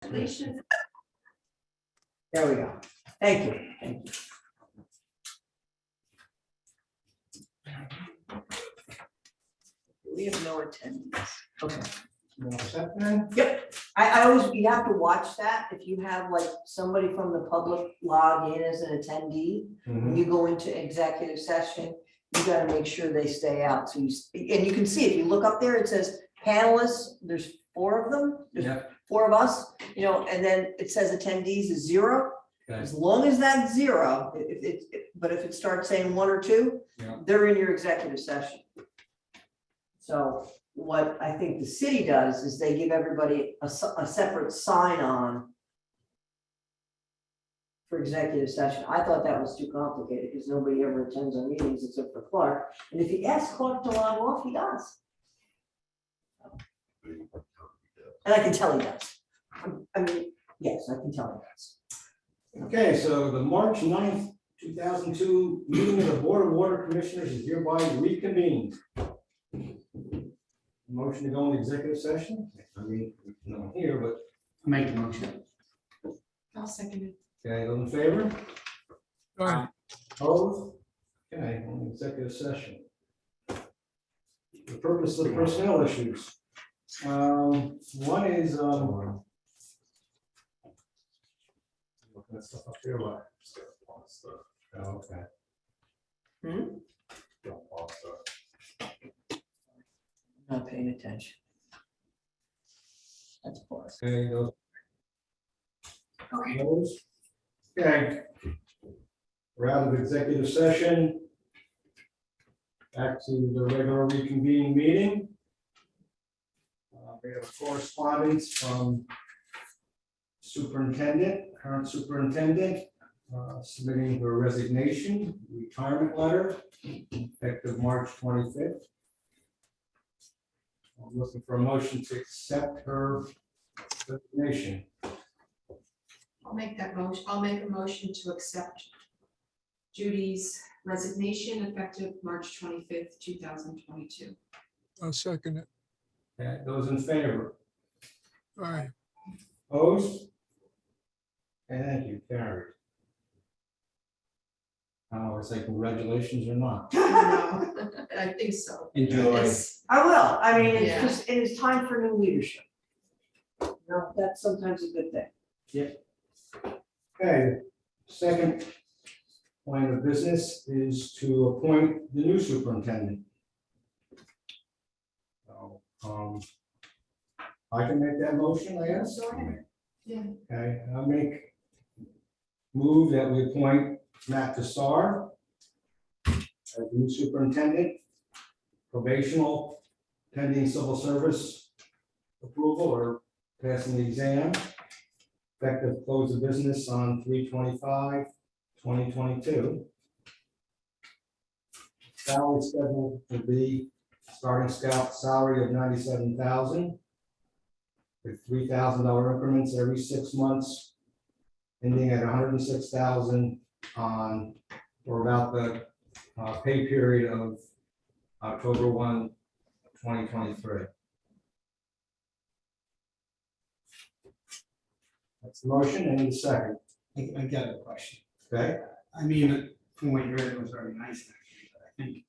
Congratulations. There we go. Thank you. Thank you. We have no attendees. Okay. Yep. I always, you have to watch that. If you have like somebody from the public log in as an attendee, when you go into executive session, you gotta make sure they stay out. So you, and you can see, if you look up there, it says panelists, there's 4 of them. There's 4 of us, you know, and then it says attendees is 0. Okay. As long as that's 0, but if it starts saying 1 or 2, they're in your executive session. So what I think the city does is they give everybody a separate sign on for executive session. I thought that was too complicated because nobody ever attends our meetings except for Clark. And if you ask Clark to log off, he does. And I can tell he does. I mean, yes, I can tell he does. Okay, so the March 9th, 2002 meeting of the Board of Water Commissioners is hereby reconvened. Motion to go into executive session? I mean, no one here, but. Make the motion. I'll second it. Okay, those in favor? Aye. Opposed? Okay, on executive session. The purpose of the personnel issues. One is, looking at stuff up here, what? Oh, okay. Not paying attention. That's plus. Okay, those. Okay. Those? Okay. We're out of executive session. Back to the regular reconvening meeting. We have correspondence from superintendent, current superintendent, submitting her resignation, retirement letter, effective March 25th. I'm looking for a motion to accept her resignation. I'll make that motion. I'll make a motion to accept Judy's resignation effective March 25th, 2022. I'll second it. Okay, those in favor? Aye. Opposed? Okay, thank you, carried. I don't know if I say congratulations or not. I think so. Enjoy. It's- I will. I mean, it's Yeah. just, it is time for new leadership. You know, that's sometimes a good thing. Okay, second point of business is to appoint the new superintendent. So, I can make that motion, I guess. Go ahead. Yeah. Okay, move that we appoint Matt Tassar as the new superintendent, probational, pending civil service approval or passing the exam, effective close of business on 3/25/2022. Salary schedule will be starting scout salary of $97,000 with $3,000 increments every 6 months, ending at $106,000 on or about the pay period of October 1, 2023. That's the motion. Any second? I got a question. Okay. I mean, from what you read, it was very nice, actually, but I think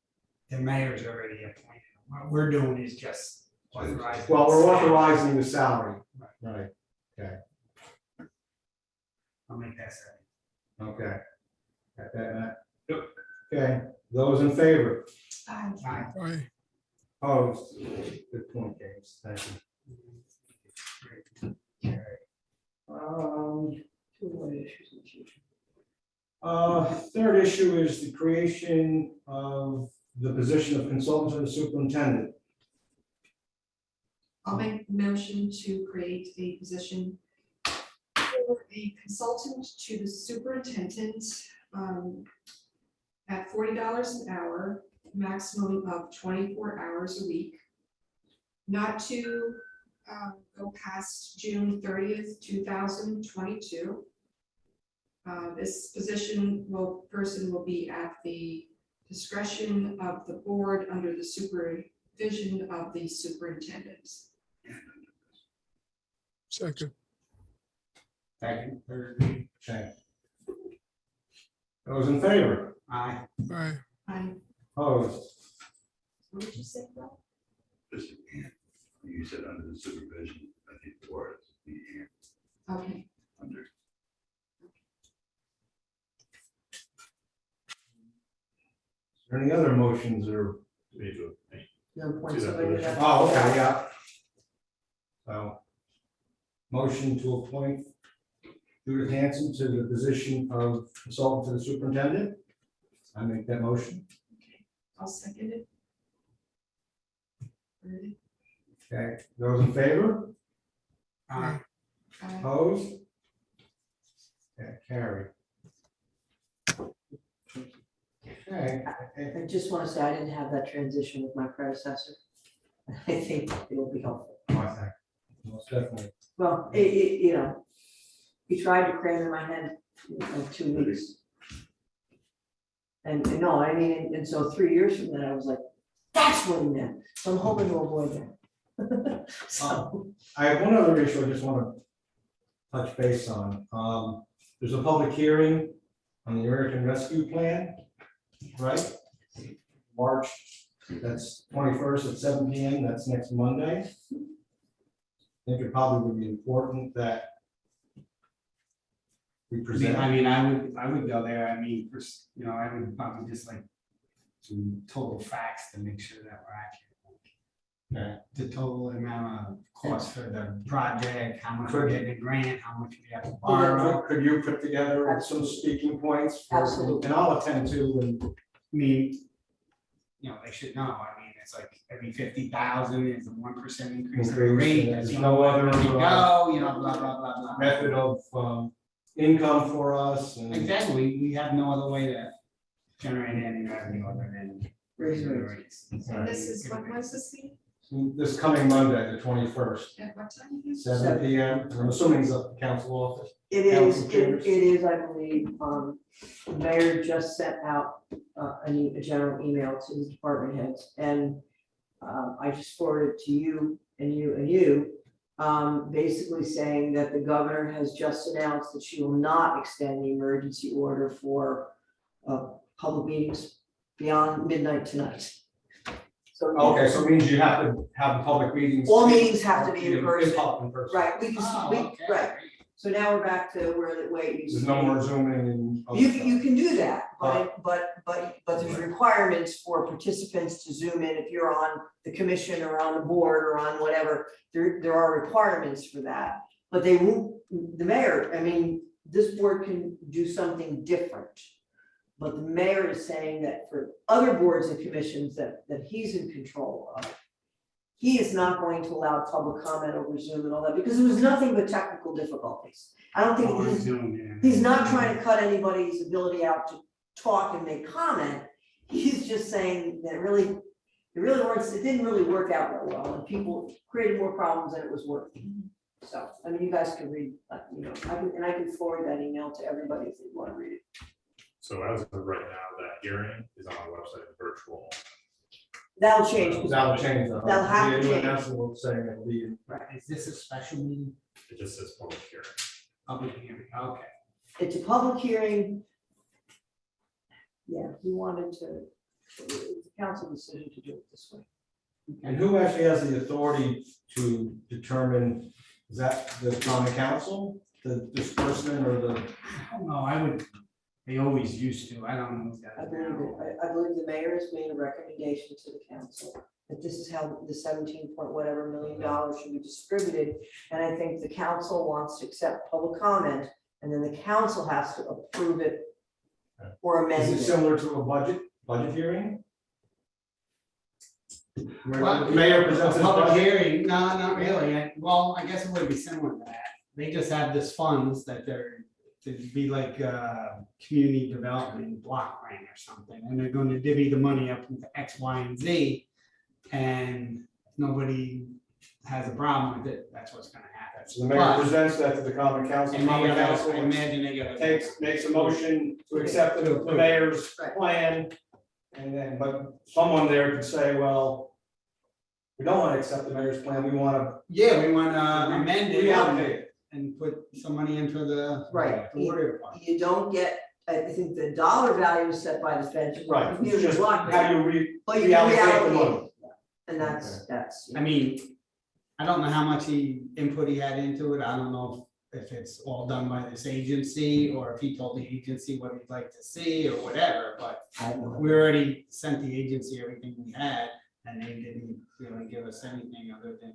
the mayor's already appointed. What we're doing is just authorizing. Well, we're authorizing the salary. Right. Okay. I'll make that second. Okay. Got that, Matt? Yep. Okay. Those in favor? Aye. Aye. Aye. Opposed? Good point, James. Thank you. Okay. Two more issues in the future. Third issue is the creation of the position of consultant to the superintendent. I'll make a motion to create a position for a consultant to the superintendent at $40 an hour, maximum of 24 hours a week, not to go past June 30th, 2022. This person will be at the discretion of the board under the supervision of the superintendent. Second. Second, third reading. Okay. Those in favor? Aye. aye, Opposed? What did you say, Rob? Just, you said under the supervision, I think, or it's the Okay, under. Is there any other motions or? No point Do that somebody first. that- Oh, okay, yeah. So, motion to appoint Judith Hanson to the position of consultant to the superintendent. I make that motion. I'll second it. Ready? Okay, those in favor? Aye. Opposed? Okay, carry. Okay, I just want to say, I didn't have that transition with my predecessor. I think it will be helpful. I think, most definitely. Well, you know, he tried to cram in my head in 2 weeks. And no, I mean, and so 3 years from then, I was like, that's what he meant. So I'm hoping to avoid that. So, I have one other issue I just want to touch base on. There's a public hearing on the American Rescue Plan, right? March, that's 21st at 7 PM, that's next Monday. I think it probably would be important that we present. I would go there, I mean, first, you know, I would probably just like some total facts to make sure that we're accurate. Okay. The total amount of cost for the project, how much we're getting a grant, how much we have to borrow. Could you put together some speaking points? Absolutely. And I'll attend to, and I mean, you know, they should know, I mean, it's like every 50,000 is a 1% increase in the Increase, rate. and There's there's no no other other, way to go, you know, blah, blah, blah, blah. method of income for us, and Exactly, we have no other way to generate any revenue other than. Raise rates. rates. And this is, when was this meeting? this coming Monday, the 21st, At what time again? 7 PM. I'm assuming it's at the council office. it is, Council chambers. it is, I believe, the mayor just sent out a general email to his department heads, and I just forwarded it to you and you and you, basically saying that the governor has just announced that she will not extend the emergency order for public meetings beyond midnight tonight. So. Okay, so it means you have to have the public meetings. All meetings have to be in person. In person. Right, we can, Oh, we, okay. right, so now we're back to where the way it used to There's be. no more zooming and. other You, stuff. you can do that, but there's requirements for participants to zoom in if you're on the commission or on the board or on whatever. There are requirements for that, but they won't, the mayor, I mean, this board can do something different. But the mayor is saying that for other boards and commissions that he's in control of, he is not going to allow public comment over Zoom and all that, because it was nothing but technical difficulties. I don't Oh, think it's doing it. he's not trying to cut anybody's ability out to talk and make comment. He's just saying that it didn't really work out very well, and people created more problems than it was worth. So, I mean, you guys can read, you know, I can forward that email to everybody if they want to read it. So as of right now, that hearing is on our website, virtual. That'll change. That'll change. That'll have to The new change. announcement saying it'll be. Is this a special meeting? It just says public hearing. Public hearing, okay. It's a public hearing. Yeah, he wanted to, it was a council decision to do it this way. And who actually has the authority to determine, is that the common council, the disbursement or the? I don't know, they always used to, I don't know. If I that believe it, I believe the mayor has made a recommendation to the council that this is how the 17 point whatever million dollars should be distributed. And I think the council wants to accept public comment, and then the council has to approve it or amend Is it it. similar to a budget hearing? Where Well, the mayor presents his Public budget? hearing, no, not really, well, I guess it would be similar to that, they just have this funds that they're, it'd be like community development block grant or something, and they're gonna divvy the money up into X, Y, and Z. And nobody has a problem with it, that's what's gonna happen. So the mayor But- presents that to the common council, And they common gotta, council I imagine they gotta. makes a motion to accept the mayor's Right. plan. And then, but someone there could say, well, we don't want to accept the mayor's plan, we want Yeah, we wanna to amend it. reallocate it. and put some money in for the. Right. The water department. You don't get, I think the dollar value is set by the fence. Right, it's Community just block how grant, you but you can reallocate the reallocate money. it. And that's. I mean, I don't know how much input he had into it. I don't know if it's all done by this agency or if he told the agency what he'd like to see or whatever, but I don't know. we already sent the agency everything we had and they didn't really give us anything other than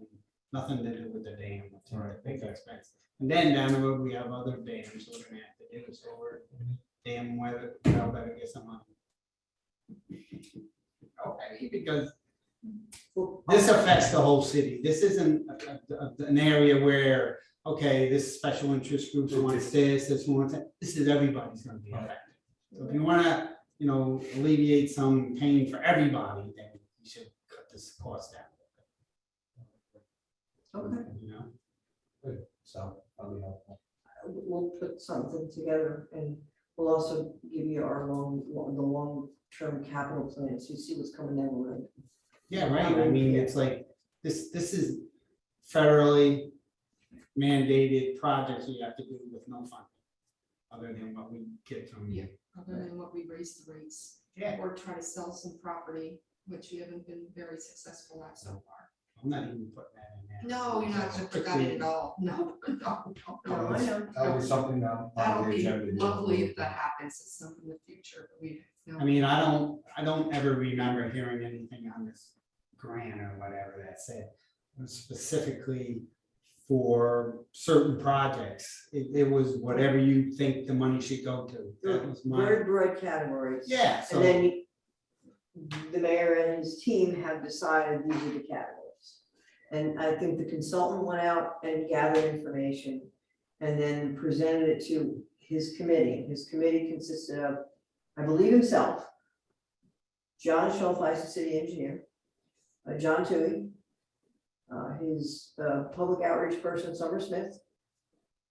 nothing to do with the dam, which is a big expense. And then down the road, we have other dams we're gonna have to do, so we're damn whether, better get some money. Okay, because this affects the whole city. This isn't an area where, okay, this special interest group wants this wants that. This is everybody's gonna be affected. So if you wanna, alleviate some pain for everybody, then you should cut this cost down. Okay, You know? So, that'll be helpful. we'll put something together and we'll also give you our long-term capital plans, you see what's coming down the road. Yeah, right. I mean, it's like, this is federally mandated projects we have to do with no funding. Other than what we get from you. Other than what we raised the rates. Yeah. Or try to sell some property, which we haven't been very successful at so far. I'm not even putting that in there. No, you're not gonna put that in at all. No, no. No, I know. That'll be something on That'll the be agenda. lovely if that happens at some in the future, but we. no. I mean, I don't ever remember hearing anything on this grant or whatever that said specifically for certain projects. It was whatever you think the money should go to. That was my, Very broad categories. yeah, so. And then the mayor and his team have decided these are the categories. And I think the consultant went out and gathered information and then presented it to his committee. His committee consisted of, I believe himself, John Schultheis, the city engineer, John Toohey, his public outreach person, Summer Smith.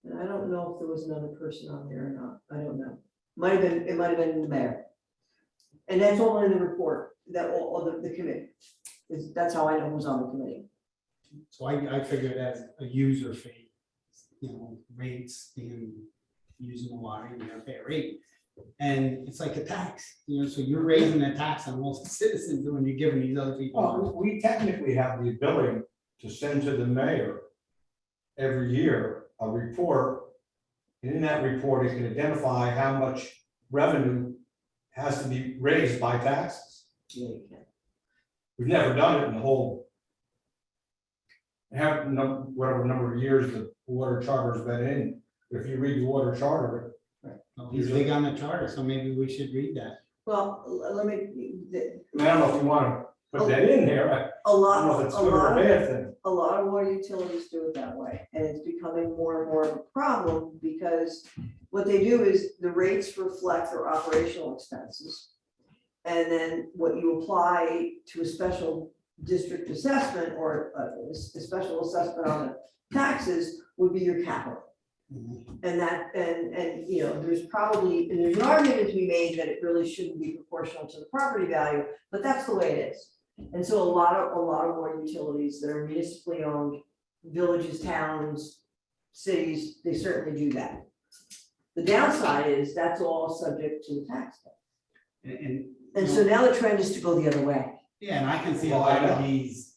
And I don't know if there was another person on there or not. I don't know. It might have been the mayor. And that's all in the report, that all the committee. That's how I know who's on the committee. So I figured as a user fee, rates being using the water, you gotta pay a rate. And it's like a tax, so you're raising a tax on most citizens when you're giving these other people. money. Well, we technically have the ability to send to the mayor every year a report. And in that report, it can identify how much revenue has to be raised by taxes. Yeah, you can. We've never done it in the whole, whatever number of years the water charter's been in. If you read the water charter, Well, he's big on the charter, so maybe we should read that. Well, let me, I don't know if you wanna put that in there, I a lot, don't know if it's a good or a lot, bad thing. a lot of water utilities do it that way, and it's becoming more and more of a problem because what they do is the rates reflect their operational expenses. And then what you apply to a special district assessment or a special assessment on the taxes would be your capital. And there's an argument to be made that it really shouldn't be proportional to the property value, but that's the way it is. And so a lot of water utilities that are municipally owned, villages, towns, cities, they certainly do that. The downside is that's all subject to the tax cap. And so now the trend is to go the other way. Yeah, and I can see a lot of these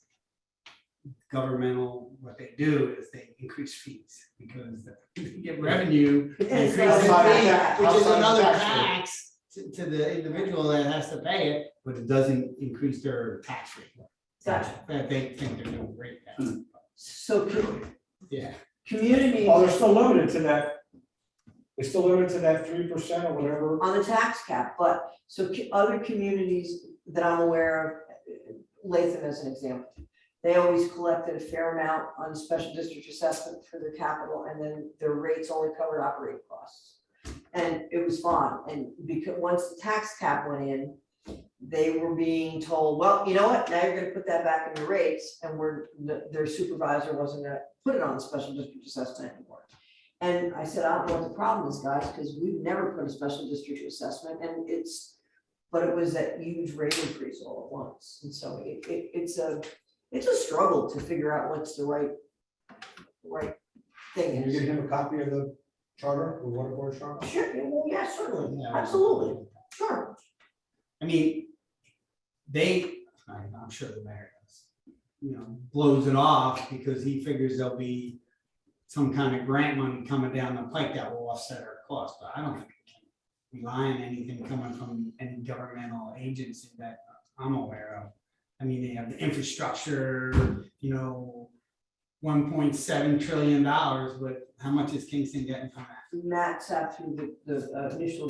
governmental, what they do is they increase fees because they get revenue. It's Increase not the like fee, that. which is Outside the another tax tax to the individual that has to pay it, but it doesn't increase their tax rate. Gotcha. That they think they're doing great at. So Yeah, community Oh, they're still limited to that. They're still limited to that 3% or whatever. on the tax cap, but so other communities that I'm aware of, Latham as an example, they always collected a fair amount on special district assessment for their capital, and then their rates only covered operating costs. And it was fine, and because once the tax cap went in, they were being told, well, you know what, now you're gonna put that back in your rates, and their supervisor wasn't gonna put it on the special district assessment anymore. And I said, I don't know what the problem is, guys, because we've never put a special district assessment, and but it was that huge rate increase all at once, and so it's a struggle to figure out what's the right thing Can you is. give him a copy of the charter, the water board charter? Sure, yeah, well, yeah, certainly, Yeah. absolutely, sure. I mean, I'm sure the mayor does, blows it off because he figures there'll be some kind of grant money coming down the pike that will offset our cost, but I don't think we can rely on anything coming from any governmental agency that I'm aware of. I mean, they have the infrastructure, $1.7 trillion, but how much is Kingston getting from that? Matt sat through the initial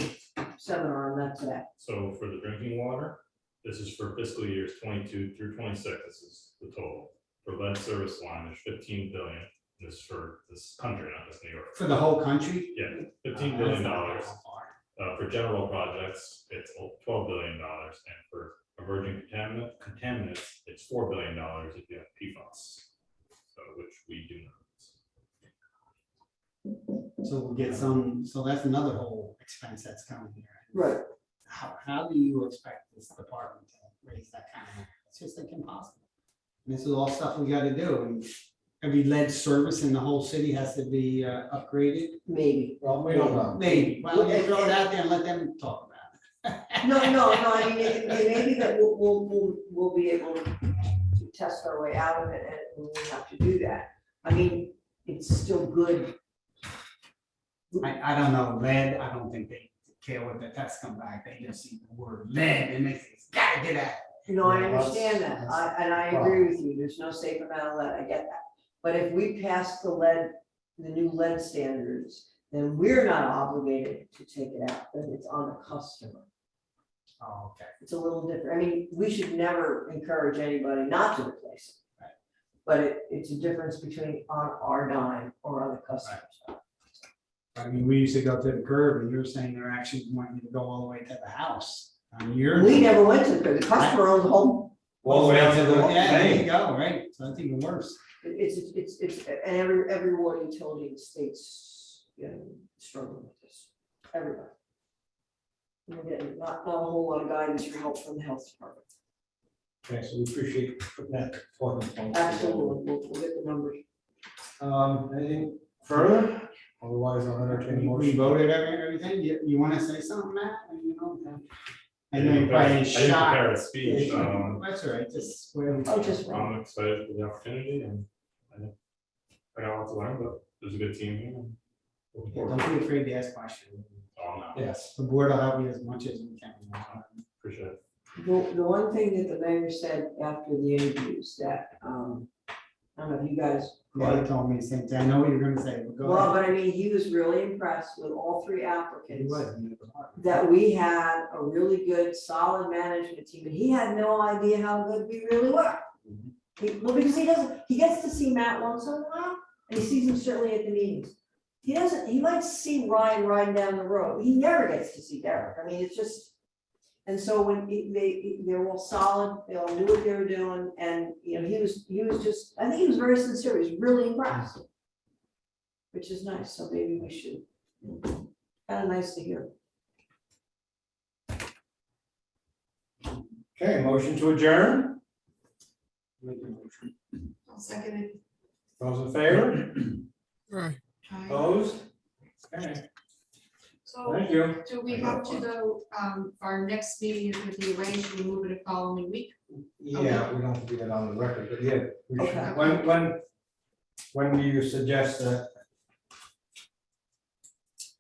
seminar, and that's that. So for the drinking water, this is for fiscal years 22 through 26, this is the total. For lead service line, there's 15 billion, this is for this country, not just New York. For the whole country? Yeah, $15 billion. That's not that far. For general projects, it's $12 billion, and for emerging contaminants, it's $4 billion if you have PFAS. So, which we do not. So we'll get some, so that's another whole expense that's coming here. Right. How do you expect this department to raise that kind of money? It's just like impossible. And this is all stuff we gotta do, and every lead service in the whole city has to be upgraded. Maybe. Well, we don't know. Maybe, well, you throw it out there and let them talk about it. No, I mean, it may be that we'll be able to test our way out of it, and we have to do that. I mean, it's still good. I don't know, lead, I don't think they care what the tests come back, they just see the word lead and they say, it's gotta get out. I Yeah, that's- understand that, that's and I agree with you, there's no safe amount of lead, I get that. But if we pass the new lead standards, then we're not obligated to take it out, then it's on the customer. Oh, okay. It's a little different, I mean, we should never encourage anybody not to replace it. Right. But it's a difference between on our dime or on the customer's dime. I mean, we used to go to the curb and you were saying they're actually wanting to go all the way to the house. I mean, you're. We never went to, the customer owns the home, All the way out to the Yeah, there you main. go, right, so that's even worse. it's, and every water utility in the state's, struggling with this, everybody. We're getting not a whole lot of guidance or help from the health department. Okay, so we appreciate putting that talking point. Absolutely, we'll get the numbers. Anything further? Otherwise, I'll entertain a We motion. voted everything, you wanna say something, Matt? I know I you're probably didn't shot. prepare a speech, That's all right, just. Oh, just. I'm excited for the opportunity and I got a lot to learn, but there's a good team here. and looking forward to Don't it. be afraid to ask questions. Oh, no, Yes. The board will help you as much as we can. appreciate it. The one thing that the mayor said after the interviews that, I don't know if you guys. Yeah, he told me the same thing, I know what you're gonna say, but go Well, ahead. but I mean, he was really impressed with all three He applicants. was. That we had a really good, solid management team, and he had no idea how good we really were. Well, because he gets to see Matt once in a while, and he sees him certainly at the meetings. He might see Ryan riding down the road, he never gets to see Derek, I mean, it's just. And so when they were all solid, they all knew what they were doing, and, he was just, I think he was very sincere, he was really impressed. Which is nice, so maybe we should, kind of nice to hear. Okay, motion to adjourn. I'll second it. Those in favor? Right. Opposed? Okay, So thank you. do we have to go, our next meeting is going to be arranged, we move it the following week? Yeah, we don't have to do that on the record, but yeah. we should. Okay. When do you suggest that?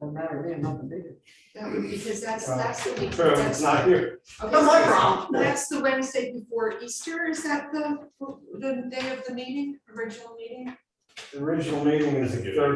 No matter, man, not the bigger. That would, because that's the week. True, that's- it's not here. Okay, Not my so problem. that's the Wednesday before Easter, is that the day of the meeting, original meeting? The original meeting is the third